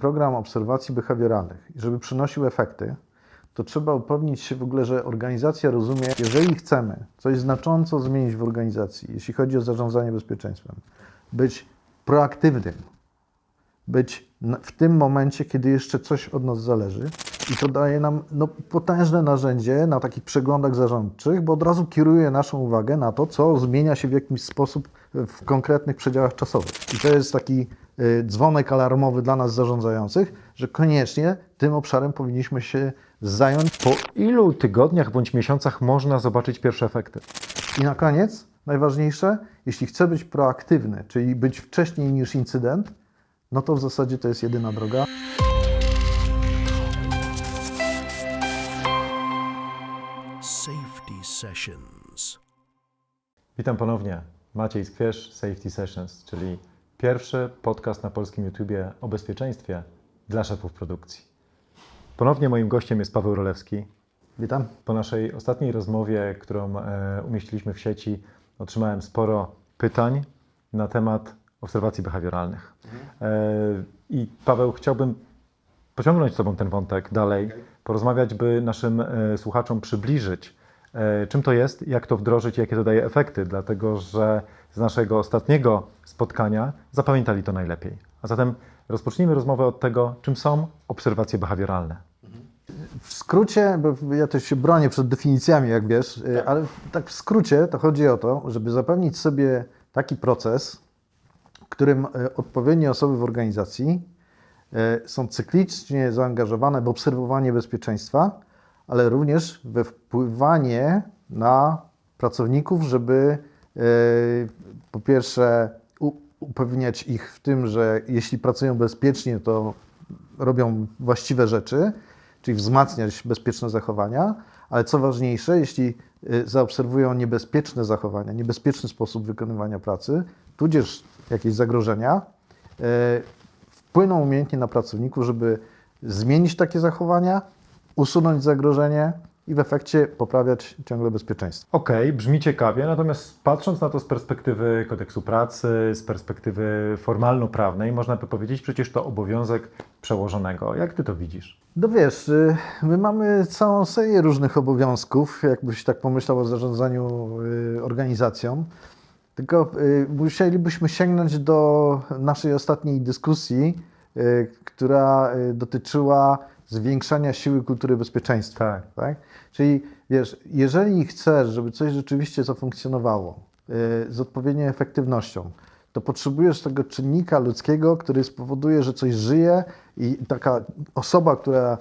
Program obserwacji behawioralnych i żeby przynosił efekty, to trzeba upewnić się w ogóle, że organizacja rozumie, jeżeli chcemy coś znacząco zmienić w organizacji, jeśli chodzi o zarządzanie bezpieczeństwem, być proaktywnym, być w tym momencie, kiedy jeszcze coś od nas zależy, i to daje nam potężne narzędzie na takich przeglądach zarządczych, bo od razu kieruje naszą uwagę na to, co zmienia się w jakiś sposób w konkretnych przedziałach czasowych. I to jest taki dzwonek alarmowy dla nas zarządzających, że koniecznie tym obszarem powinniśmy się zająć. Po ilu tygodniach bądź miesiącach można zobaczyć pierwsze efekty? I na koniec, najważniejsze, jeśli chcę być proaktywny, czyli być wcześniej niż incydent, no to w zasadzie to jest jedyna droga. Safety Sessions. Witam ponownie. Maciej Skwierz, Safety Sessions, czyli pierwszy podcast na polskim YouTubie o bezpieczeństwie dla szefów produkcji. Ponownie moim gościem jest Paweł Rolewski. Witam. Po naszej ostatniej rozmowie, którą umieściliśmy w sieci, otrzymałem sporo pytań na temat obserwacji behawioralnych. I Paweł, chciałbym pociągnąć z Tobą ten wątek dalej, porozmawiać, by naszym słuchaczom przybliżyć, czym to jest, jak to wdrożyć i jakie to daje efekty, dlatego że z naszego ostatniego spotkania zapamiętali to najlepiej. A zatem rozpocznijmy rozmowę od tego, czym są obserwacje behawioralne. W skrócie, bo ja też się bronię przed definicjami, jak wiesz, ale tak w skrócie to chodzi o to, żeby zapewnić sobie taki proces, w którym odpowiednie osoby w organizacji są cyklicznie zaangażowane w obserwowanie bezpieczeństwa, ale również we wpływanie na pracowników, żeby po pierwsze upewniać ich w tym, że jeśli pracują bezpiecznie, to robią właściwe rzeczy, czyli wzmacniać bezpieczne zachowania, ale co ważniejsze, jeśli zaobserwują niebezpieczne zachowania, niebezpieczny sposób wykonywania pracy, tudzież jakieś zagrożenia, wpłyną umiejętnie na pracowników, żeby zmienić takie zachowania, usunąć zagrożenie i w efekcie poprawiać ciągle bezpieczeństwo. Okej, brzmi ciekawie, natomiast patrząc na to z perspektywy kodeksu pracy, z perspektywy formalno-prawnej, można by powiedzieć, przecież to obowiązek przełożonego. Jak Ty to widzisz? No wiesz, my mamy całą serię różnych obowiązków, jakbyś tak pomyślał o zarządzaniu organizacją, tylko musielibyśmy sięgnąć do naszej ostatniej dyskusji, która dotyczyła zwiększania siły kultury bezpieczeństwa. Tak? Czyli wiesz, jeżeli chcesz, żeby coś rzeczywiście zafunkcjonowało z odpowiednią efektywnością, to potrzebujesz tego czynnika ludzkiego, który spowoduje, że coś żyje i taka osoba, która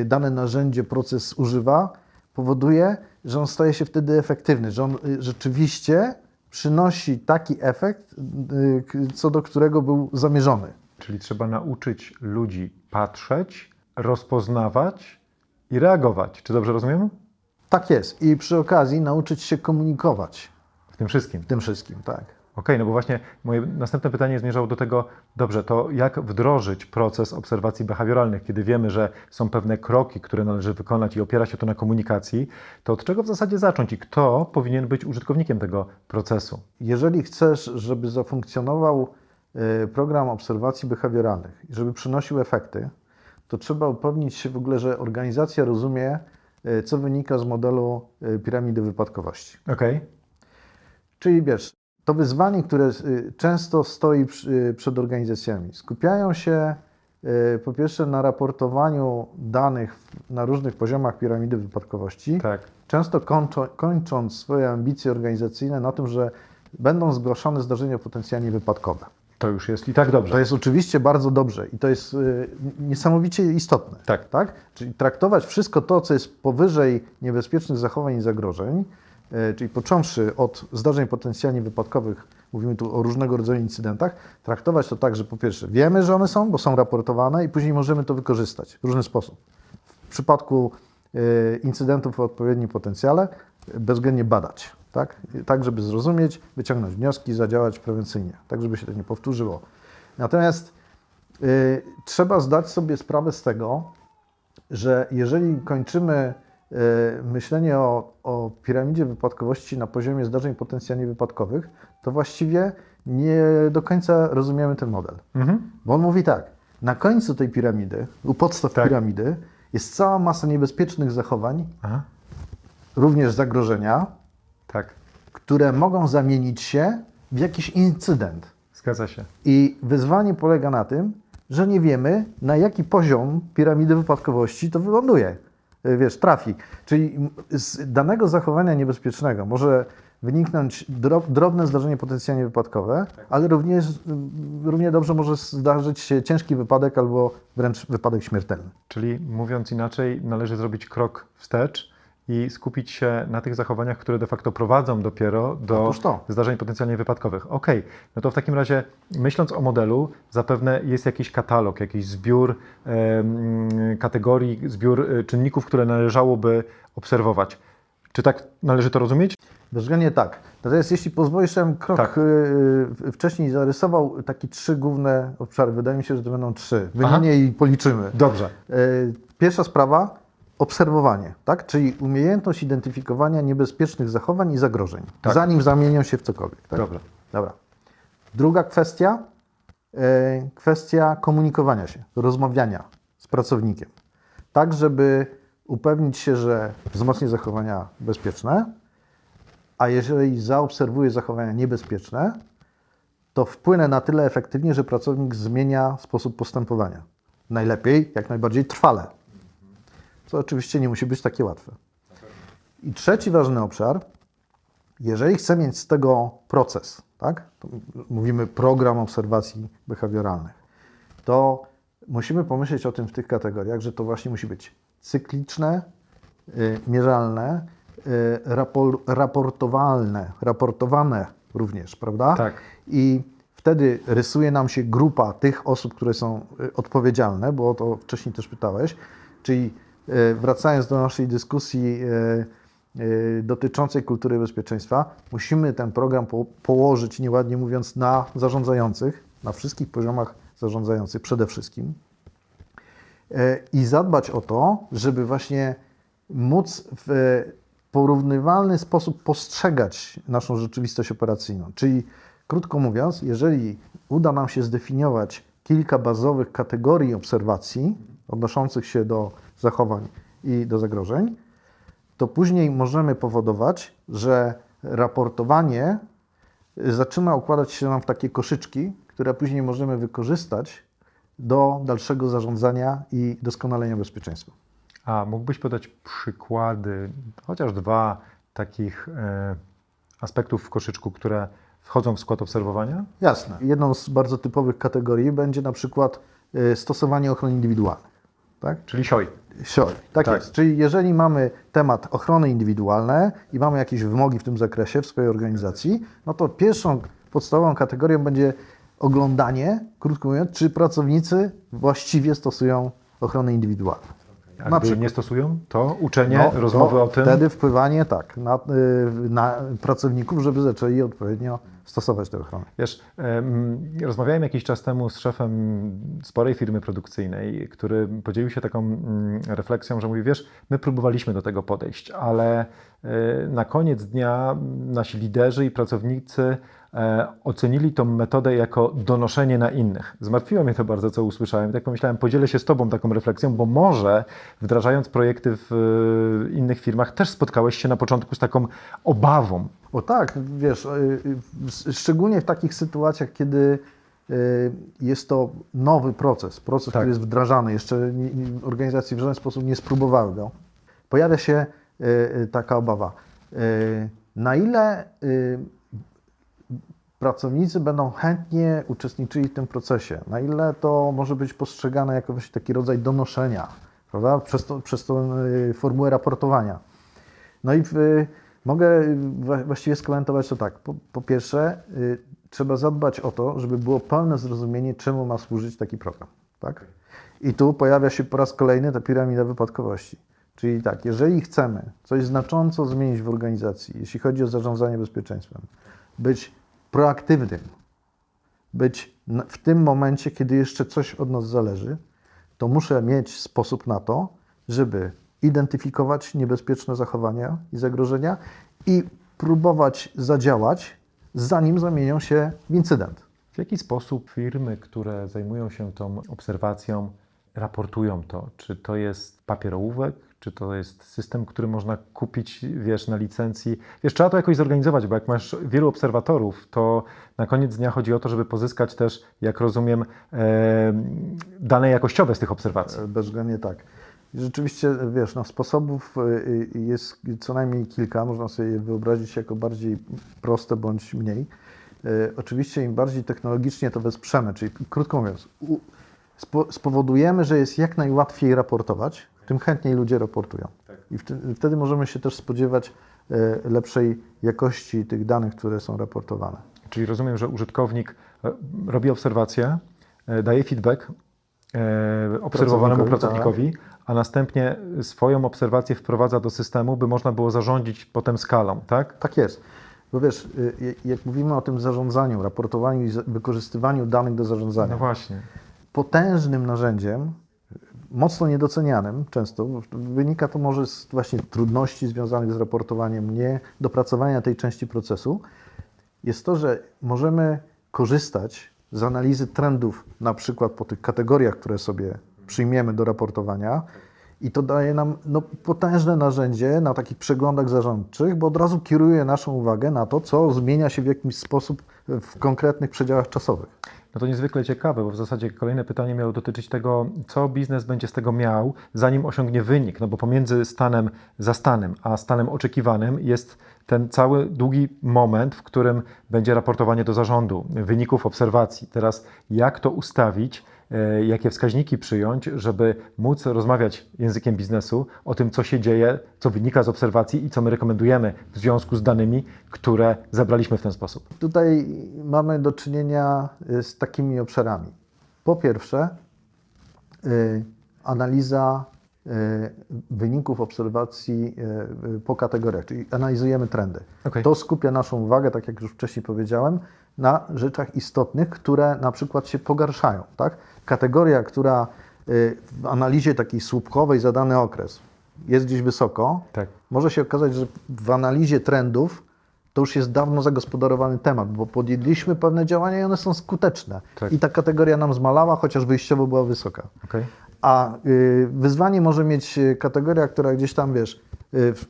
dane narzędzie, proces używa, powoduje, że on staje się wtedy efektywny, że on rzeczywiście przynosi taki efekt, co do którego był zamierzony. Czyli trzeba nauczyć ludzi patrzeć, rozpoznawać i reagować. Czy dobrze rozumiem? Tak jest. I przy okazji nauczyć się komunikować W tym wszystkim. w tym wszystkim, tak. Okej, no bo właśnie moje następne pytanie zmierzało do tego, dobrze, to jak wdrożyć proces obserwacji behawioralnych, kiedy wiemy, że są pewne kroki, które należy wykonać i opiera się to na komunikacji, to od czego w zasadzie zacząć i kto powinien być użytkownikiem tego procesu? Jeżeli chcesz, żeby zafunkcjonował program obserwacji behawioralnych i żeby przynosił efekty, to trzeba upewnić się w ogóle, że organizacja rozumie, co wynika z modelu piramidy wypadkowości. Okej. Czyli wiesz, to wyzwanie, które często stoi przed organizacjami, skupiają się po pierwsze na raportowaniu danych na różnych poziomach piramidy wypadkowości, Tak. często kończąc swoje ambicje organizacyjne na tym, że będą zgłaszane zdarzenia potencjalnie wypadkowe. To już jest i tak dobrze. To jest oczywiście bardzo dobrze i to jest niesamowicie istotne. Tak. Czyli traktować wszystko to, co jest powyżej niebezpiecznych zachowań i zagrożeń, czyli począwszy od zdarzeń potencjalnie wypadkowych, mówimy tu o różnego rodzaju incydentach, traktować to tak, że po pierwsze wiemy, że one są, bo są raportowane i później możemy to wykorzystać w różny sposób. W przypadku incydentów o odpowiednim potencjale bezwzględnie badać, tak żeby zrozumieć, wyciągnąć wnioski, zadziałać prewencyjnie, tak żeby się to nie powtórzyło. Natomiast trzeba zdać sobie sprawę z tego, że jeżeli kończymy myślenie o piramidzie wypadkowości na poziomie zdarzeń potencjalnie wypadkowych, to właściwie nie do końca rozumiemy ten model. Bo on mówi tak, Na końcu tej piramidy, u podstaw Tak. piramidy, jest cała masa niebezpiecznych zachowań, Aha. również zagrożenia, Tak, które mogą zamienić się w jakiś incydent. zgadza się. I wyzwanie polega na tym, że nie wiemy, na jaki poziom piramidy wypadkowości to wyląduje. Wiesz, trafi. Czyli z danego zachowania niebezpiecznego może wyniknąć drobne zdarzenie potencjalnie wypadkowe, ale równie dobrze może zdarzyć się ciężki wypadek albo wręcz wypadek śmiertelny. Czyli mówiąc inaczej, należy zrobić krok wstecz i skupić się na tych zachowaniach, które de facto prowadzą dopiero do Otóż to. zdarzeń potencjalnie wypadkowych. Okej, no to w takim razie, myśląc o modelu, zapewne jest jakiś katalog, jakiś zbiór kategorii, zbiór czynników, które należałoby obserwować. Czy tak należy to rozumieć? Bezwzględnie tak. Natomiast jeśli pozwolisz, ja bym krok Tak. wcześniej zarysował takie 3 główne obszary. Wydaje mi się, że to będą 3. Aha. Wymienię i policzymy. Dobrze. Pierwsza sprawa, obserwowanie, tak? Czyli umiejętność identyfikowania niebezpiecznych zachowań i zagrożeń, Tak. zanim zamienią się w cokolwiek. Tak? Dobra. Dobra. Druga kwestia, kwestia komunikowania się, rozmawiania z pracownikiem, tak żeby upewnić się, że wzmocni zachowania bezpieczne, a jeżeli zaobserwuje zachowania niebezpieczne, to wpłynę na tyle efektywnie, że pracownik zmienia sposób postępowania. Najlepiej, jak najbardziej trwale. Co oczywiście nie musi być takie łatwe. I trzeci ważny obszar, jeżeli chcę mieć z tego proces, tak? To mówimy program obserwacji behawioralnych, to musimy pomyśleć o tym w tych kategoriach, że to właśnie musi być cykliczne, mierzalne, raportowane również, prawda? Tak. I wtedy rysuje nam się grupa tych osób, które są odpowiedzialne, bo o to wcześniej też pytałeś, czyli wracając do naszej dyskusji dotyczącej kultury bezpieczeństwa, musimy ten program położyć, nieładnie mówiąc, na zarządzających, na wszystkich poziomach zarządzających przede wszystkim i zadbać o to, żeby właśnie móc w porównywalny sposób postrzegać naszą rzeczywistość operacyjną. Czyli krótko mówiąc, jeżeli uda nam się zdefiniować kilka bazowych kategorii obserwacji odnoszących się do zachowań i do zagrożeń, to później możemy powodować, że raportowanie zaczyna układać się nam w takie koszyczki, które później możemy wykorzystać do dalszego zarządzania i doskonalenia bezpieczeństwa. A mógłbyś podać przykłady, chociaż 2 takich aspektów w koszyczku, które wchodzą w skład obserwowania? Jasne. Jedną z bardzo typowych kategorii będzie na przykład stosowanie ochrony indywidualnej. Tak? Czyli SIOI. SIOI. Tak jest. Czyli jeżeli mamy temat ochrony indywidualnej i mamy jakieś wymogi w tym zakresie w swojej organizacji, no to pierwszą podstawową kategorią będzie oglądanie, krótko mówiąc, czy pracownicy właściwie stosują ochronę indywidualną. A Na gdy przykład. nie stosują, to uczenie, rozmowy to o tym. Wtedy wpływanie na pracowników, żeby zaczęli odpowiednio stosować tę ochronę. Wiesz, rozmawiałem jakiś czas temu z szefem sporej firmy produkcyjnej, który podzielił się taką refleksją, że mówi, wiesz, my próbowaliśmy do tego podejść, ale na koniec dnia nasi liderzy i pracownicy ocenili tą metodę jako donoszenie na innych. Zmartwiło mnie to bardzo, co usłyszałem. Tak pomyślałem, podzielę się z Tobą taką refleksją, bo może wdrażając projekty w innych firmach też spotkałeś się na początku z taką obawą. O tak, wiesz, szczególnie w takich sytuacjach, kiedy jest to nowy proces, Tak. który jest wdrażany, jeszcze organizacje w żaden sposób nie spróbowały go, pojawia się taka obawa. Na ile pracownicy będą chętnie uczestniczyli w tym procesie, na ile to może być postrzegane jako właśnie taki rodzaj donoszenia, prawda? Przez tą formułę raportowania. No i mogę właściwie skomentować to tak. Po pierwsze, trzeba zadbać o to, żeby było pełne zrozumienie, czemu ma służyć taki program. Tak? I tu pojawia się po raz kolejny ta piramida wypadkowości. Czyli tak, jeżeli chcemy coś znacząco zmienić w organizacji, jeśli chodzi o zarządzanie bezpieczeństwem, być proaktywnym, być w tym momencie, kiedy jeszcze coś od nas zależy, to muszę mieć sposób na to, żeby identyfikować niebezpieczne zachowania i zagrożenia i próbować zadziałać, zanim zamienią się w incydent. W jaki sposób firmy, które zajmują się tą obserwacją, raportują to? Czy to jest papier ołówek? Czy to jest system, który można kupić, wiesz, na licencji? Wiesz, trzeba to jakoś zorganizować, bo jak masz wielu obserwatorów, to na koniec dnia chodzi o to, żeby pozyskać też, jak rozumiem, dane jakościowe z tych obserwacji. Bezwzględnie tak. I rzeczywiście, wiesz, no, sposobów jest co najmniej kilka. Można sobie je wyobrazić jako bardziej proste bądź mniej. Oczywiście im bardziej technologicznie to wesprzemy, czyli krótko mówiąc, spowodujemy, że jest jak najłatwiej raportować, tym chętniej ludzie raportują. I wtedy możemy się też spodziewać lepszej jakości tych danych, które są raportowane. Czyli rozumiem, że użytkownik robi obserwację, daje feedback obserwowanemu pracownikowi, a następnie swoją obserwację wprowadza do systemu, by można było zarządzić potem skalą, tak? Tak jest. Bo wiesz, jak mówimy o tym zarządzaniu, raportowaniu i wykorzystywaniu danych do zarządzania, No właśnie. potężnym narzędziem, mocno niedocenianym często, wynika to może z właśnie trudności związanych z raportowaniem, nie dopracowania tej części procesu, jest to, że możemy korzystać z analizy trendów, na przykład po tych kategoriach, które sobie przyjmiemy do raportowania, i to daje nam potężne narzędzie na takich przeglądach zarządczych, bo od razu kieruje naszą uwagę na to, co zmienia się w jakiś sposób w konkretnych przedziałach czasowych. No to niezwykle ciekawe, bo w zasadzie kolejne pytanie miało dotyczyć tego, co biznes będzie z tego miał, zanim osiągnie wynik, no bo pomiędzy stanem zastanym, a stanem oczekiwanym jest ten cały długi moment, w którym będzie raportowanie do zarządu, wyników obserwacji. Teraz jak to ustawić, jakie wskaźniki przyjąć, żeby móc rozmawiać językiem biznesu o tym, co się dzieje, co wynika z obserwacji i co my rekomendujemy w związku z danymi, które zebraliśmy w ten sposób. Tutaj mamy do czynienia z takimi obszarami. Po pierwsze, analiza wyników obserwacji po kategoriach, czyli analizujemy trendy. Okay. To skupia naszą uwagę, tak jak już wcześniej powiedziałem, na rzeczach istotnych, które na przykład się pogarszają. Tak? Kategoria, która w analizie takiej słupkowej za dany okres jest gdzieś wysoko, tak, może się okazać, że w analizie trendów to już jest dawno zagospodarowany temat, bo podjęliśmy pewne działania i one są skuteczne. Tak. I ta kategoria nam zmalała, chociaż wyjściowo była wysoka. Okay. A wyzwanie może mieć kategoria, która gdzieś tam, wiesz,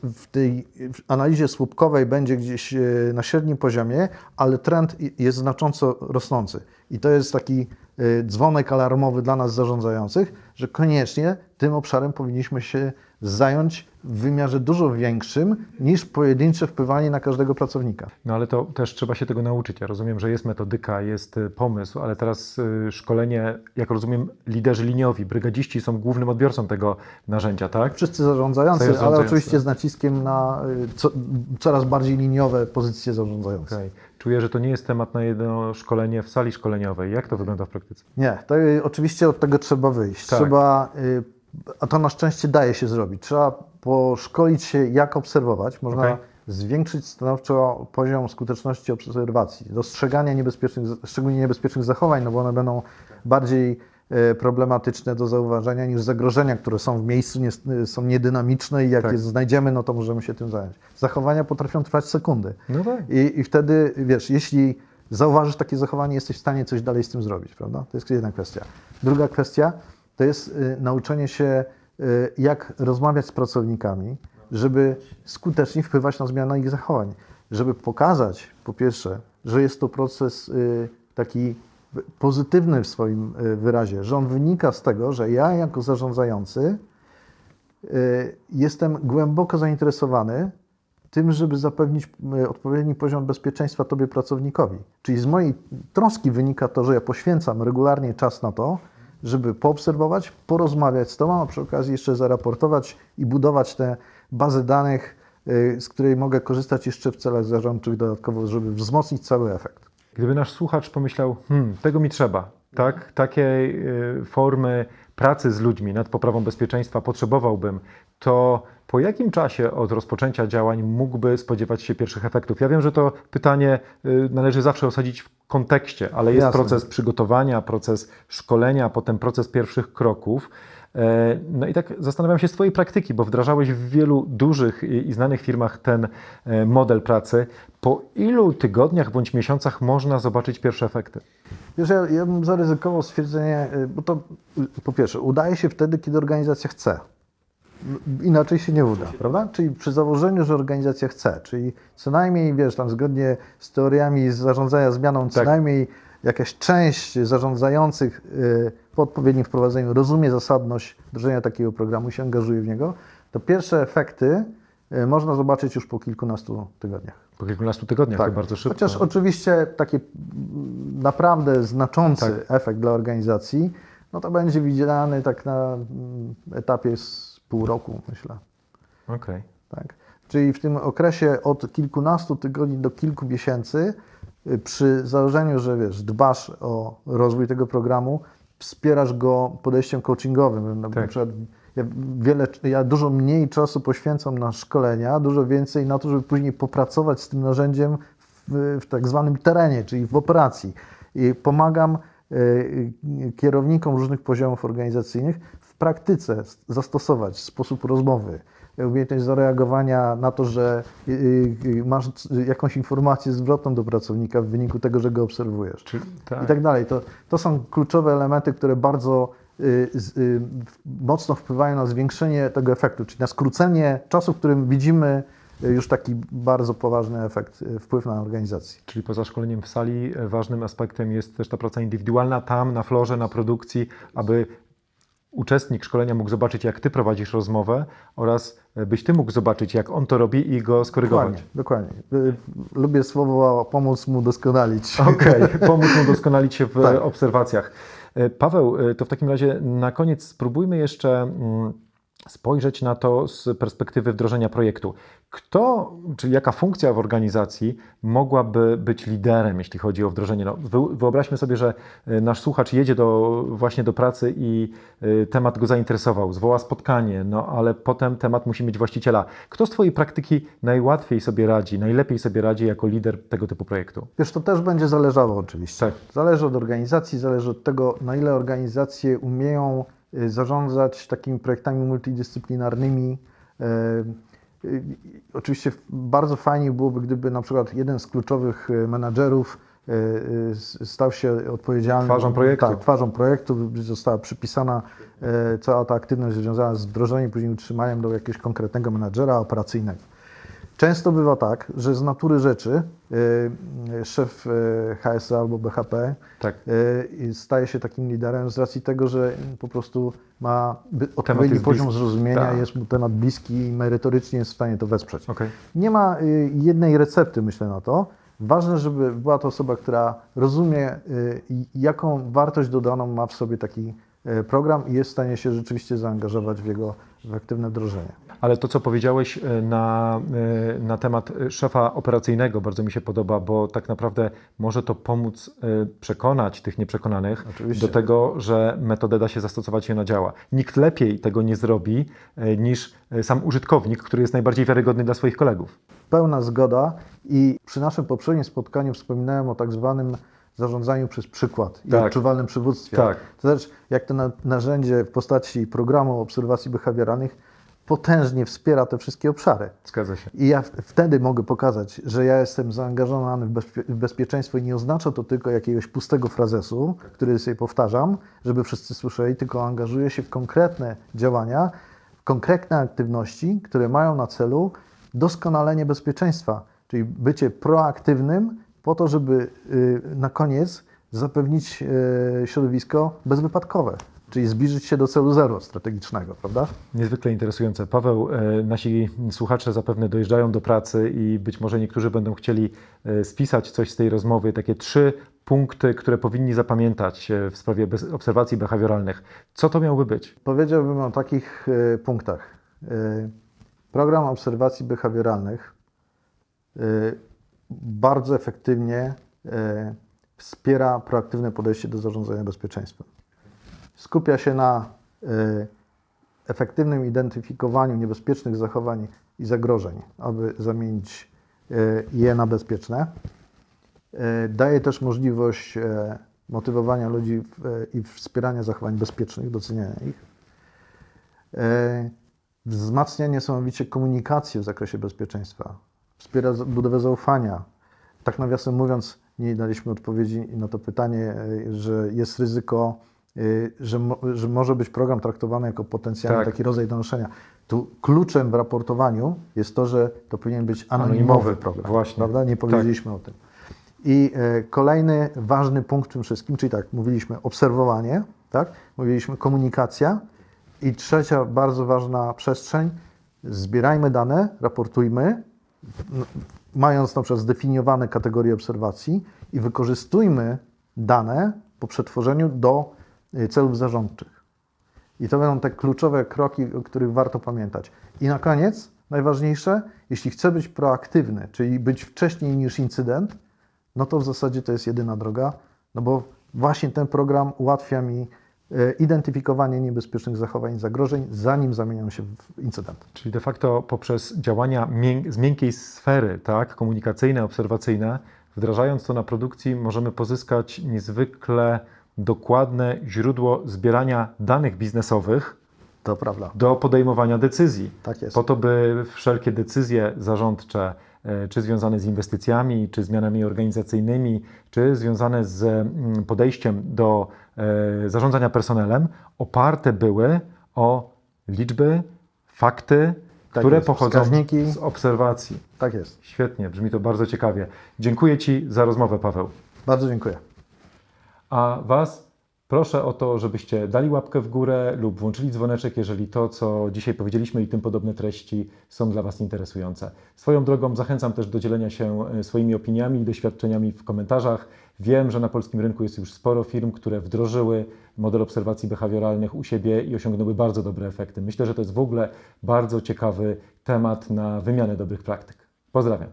w tej analizie słupkowej będzie gdzieś na średnim poziomie, ale trend jest znacząco rosnący. I to jest taki dzwonek alarmowy dla nas zarządzających, że koniecznie tym obszarem powinniśmy się zająć w wymiarze dużo większym niż pojedyncze wpływanie na każdego pracownika. No ale to też trzeba się tego nauczyć. Ja rozumiem, że jest metodyka, jest pomysł, ale teraz szkolenie, jak rozumiem, liderzy liniowi, brygadziści są głównym odbiorcą tego narzędzia, tak? Wszyscy zarządzający, ale oczywiście z naciskiem na coraz bardziej liniowe pozycje zarządzające. Okay. Czuję, że to nie jest temat na jedno szkolenie w sali szkoleniowej. Jak to wygląda w praktyce? Nie, to oczywiście od tego trzeba wyjść. Tak. A to na szczęście daje się zrobić. Trzeba poszkolić się, jak obserwować. Można zwiększyć stanowczo poziom skuteczności obserwacji, dostrzegania niebezpiecznych, szczególnie niebezpiecznych zachowań, no bo one będą bardziej problematyczne do zauważenia niż zagrożenia, które są w miejscu, są niedynamiczne i jak je znajdziemy, no to możemy się tym zająć. Zachowania potrafią trwać sekundy. No tak. I wtedy, wiesz, jeśli zauważysz takie zachowanie, jesteś w stanie coś dalej z tym zrobić, prawda? To jest jedna kwestia. Druga kwestia to jest nauczenie się, jak rozmawiać z pracownikami, żeby skutecznie wpływać na zmianę ich zachowań. Żeby pokazać, po pierwsze, że jest to proces taki pozytywny w swoim wyrazie, że on wynika z tego, że ja jako zarządzający jestem głęboko zainteresowany tym, żeby zapewnić odpowiedni poziom bezpieczeństwa Tobie, pracownikowi. Czyli z mojej troski wynika to, że ja poświęcam regularnie czas na to, żeby poobserwować, porozmawiać z Tobą, a przy okazji jeszcze zaraportować i budować te bazy danych, z której mogę korzystać jeszcze w celach zarządczych dodatkowo, żeby wzmocnić cały efekt. Gdyby nasz słuchacz pomyślał, tego mi trzeba, tak? Takiej formy pracy z ludźmi nad poprawą bezpieczeństwa potrzebowałbym, to Po jakim czasie od rozpoczęcia działań mógłby spodziewać się pierwszych efektów? Ja wiem, że to pytanie należy zawsze osadzić w kontekście, ale jest Jasne. proces przygotowania, proces szkolenia, potem proces pierwszych kroków. No i tak zastanawiam się z Twojej praktyki, bo wdrażałeś w wielu dużych i znanych firmach ten model pracy. Po ilu tygodniach bądź miesiącach można zobaczyć pierwsze efekty? Wiesz, ja bym zaryzykował stwierdzenie, bo to po pierwsze udaje się wtedy, kiedy organizacja chce. Inaczej się nie uda, prawda? Czyli przy założeniu, że organizacja chce, czyli co najmniej, wiesz, tam zgodnie z teoriami zarządzania zmianą, co Tak. najmniej jakaś część zarządzających po odpowiednim wprowadzeniu rozumie zasadność wdrożenia takiego programu i się angażuje w niego, to pierwsze efekty można zobaczyć już po kilkunastu tygodniach. Po kilkunastu tygodniach, to bardzo szybko. Chociaż oczywiście taki naprawdę znaczący Tak. efekt dla organizacji, no to będzie widziany tak na etapie z pół roku, myślę. Okej. Tak. Czyli w tym okresie od kilkunastu tygodni do kilku miesięcy, przy założeniu, że wiesz, dbasz o rozwój tego programu, wspierasz go podejściem coachingowym. Na Tak. przykład ja dużo mniej czasu poświęcam na szkolenia, dużo więcej na to, żeby później popracować z tym narzędziem w tak zwanym terenie, czyli w operacji. I pomagam kierownikom różnych poziomów organizacyjnych w praktyce zastosować sposób rozmowy, umiejętność zareagowania na to, że masz jakąś informację zwrotną do pracownika w wyniku tego, że go obserwujesz. Tak. I tak dalej. To są kluczowe elementy, które bardzo mocno wpływają na zwiększenie tego efektu, czyli na skrócenie czasu, w którym widzimy już taki bardzo poważny efekt, wpływ na organizację. Czyli poza szkoleniem w sali ważnym aspektem jest też ta praca indywidualna tam, na florze, na produkcji, aby uczestnik szkolenia mógł zobaczyć, jak Ty prowadzisz rozmowę oraz byś Ty mógł zobaczyć, jak on to robi i go skorygować. Dokładnie. Lubię słowo pomóc mu doskonalić. Okej, pomóc mu doskonalić się w Tak. obserwacjach. Paweł, to w takim razie na koniec spróbujmy jeszcze spojrzeć na to z perspektywy wdrożenia projektu. Kto, czy jaka funkcja w organizacji mogłaby być liderem, jeśli chodzi o wdrożenie? No, wyobraźmy sobie, że nasz słuchacz jedzie właśnie do pracy i temat go zainteresował, zwoła spotkanie, no ale potem temat musi mieć właściciela. Kto z Twojej praktyki najłatwiej sobie radzi, najlepiej sobie radzi jako lider tego typu projektu? Wiesz, to też będzie zależało oczywiście. Tak. Zależy od organizacji, zależy od tego, na ile organizacje umieją zarządzać takimi projektami multidyscyplinarnymi. Oczywiście bardzo fajnie byłoby, gdyby na przykład jeden z kluczowych menadżerów stał się odpowiedzialny. Twarzą projektu. Tak, twarzą projektu, została przypisana cała ta aktywność związana z wdrożeniem, później utrzymaniem do jakiegoś konkretnego menadżera operacyjnego. Często bywa tak, że z natury rzeczy szef HSA albo BHP Tak. staje się takim liderem z racji tego, że po prostu ma odpowiedni jest poziom bliski. zrozumienia, Tak. jest mu temat bliski i merytorycznie jest w stanie to wesprzeć. Okej. Nie ma jednej recepty, myślę, na to. Ważne, żeby była to osoba, która rozumie, jaką wartość dodaną ma w sobie taki program i jest w stanie się rzeczywiście zaangażować w jego efektywne wdrożenie. Ale to, co powiedziałeś na temat szefa operacyjnego, bardzo mi się podoba, bo tak naprawdę może to pomóc przekonać tych nieprzekonanych Oczywiście. do tego, że metodę da się zastosować i ona działa. Nikt lepiej tego nie zrobi niż sam użytkownik, który jest najbardziej wiarygodny dla swoich kolegów. Pełna zgoda i przy naszym poprzednim spotkaniu wspominałem o tak zwanym zarządzaniu przez przykład i Tak. odczuwalnym przywództwie. Tak. To znaczy, jak to narzędzie w postaci programu obserwacji behawioralnych potężnie wspiera te wszystkie obszary. Zgadza się. I ja wtedy mogę pokazać, że ja jestem zaangażowany w bezpieczeństwo i nie oznacza to tylko jakiegoś pustego frazesu, który sobie powtarzam, żeby wszyscy słyszeli, tylko angażuję się w konkretne działania, w konkretne aktywności, które mają na celu doskonalenie bezpieczeństwa, czyli bycie proaktywnym po to, żeby na koniec zapewnić środowisko bezwypadkowe, czyli zbliżyć się do celu zero strategicznego, prawda? Niezwykle interesujące. Paweł, nasi słuchacze zapewne dojeżdżają do pracy i być może niektórzy będą chcieli spisać coś z tej rozmowy, takie 3 punkty, które powinni zapamiętać w sprawie obserwacji behawioralnych. Co to miałby być? Powiedziałbym o takich punktach. Program obserwacji behawioralnych bardzo efektywnie wspiera proaktywne podejście do zarządzania bezpieczeństwem. Skupia się na efektywnym identyfikowaniu niebezpiecznych zachowań i zagrożeń, aby zamienić je na bezpieczne. Daje też możliwość motywowania ludzi i wspierania zachowań bezpiecznych, doceniania ich. Wzmacnia niesamowicie komunikację w zakresie bezpieczeństwa. Wspiera budowę zaufania. Tak nawiasem mówiąc, nie daliśmy odpowiedzi na to pytanie, że jest ryzyko, że może być program traktowany jako potencjalny taki rodzaj donoszenia. Tu kluczem w raportowaniu jest to, że to powinien być anonimowy program. Właśnie. Prawda? Nie powiedzieliśmy o tym. I kolejny ważny punkt w tym wszystkim, czyli tak, mówiliśmy obserwowanie, tak? Mówiliśmy komunikacja i trzecia bardzo ważna przestrzeń, zbierajmy dane, raportujmy, mając na przykład zdefiniowane kategorie obserwacji i wykorzystujmy dane po przetworzeniu do celów zarządczych. I to będą te kluczowe kroki, o których warto pamiętać. I na koniec, najważniejsze, jeśli chcę być proaktywny, czyli być wcześniej niż incydent, no to w zasadzie to jest jedyna droga, no bo właśnie ten program ułatwia mi identyfikowanie niebezpiecznych zachowań i zagrożeń, zanim zamienią się w incydent. Czyli de facto poprzez działania z miękkiej sfery, tak, komunikacyjne, obserwacyjne, wdrażając to na produkcji, możemy pozyskać niezwykle dokładne źródło zbierania danych biznesowych To prawda. do podejmowania decyzji. Tak jest. Po to, by wszelkie decyzje zarządcze, czy związane z inwestycjami, czy zmianami organizacyjnymi, czy związane z podejściem do zarządzania personelem, oparte były o liczby, fakty, Tak które jest. pochodzą Wskaźniki. z obserwacji. Tak jest. Świetnie, brzmi to bardzo ciekawie. Dziękuję Ci za rozmowę, Paweł. Bardzo dziękuję. A Was proszę o to, żebyście dali łapkę w górę lub włączyli dzwoneczek, jeżeli to, co dzisiaj powiedzieliśmy i tym podobne treści są dla Was interesujące. Swoją drogą zachęcam też do dzielenia się swoimi opiniami i doświadczeniami w komentarzach. Wiem, że na polskim rynku jest już sporo firm, które wdrożyły model obserwacji behawioralnych u siebie i osiągnęły bardzo dobre efekty. Myślę, że to jest w ogóle bardzo ciekawy temat na wymianę dobrych praktyk. Pozdrawiam.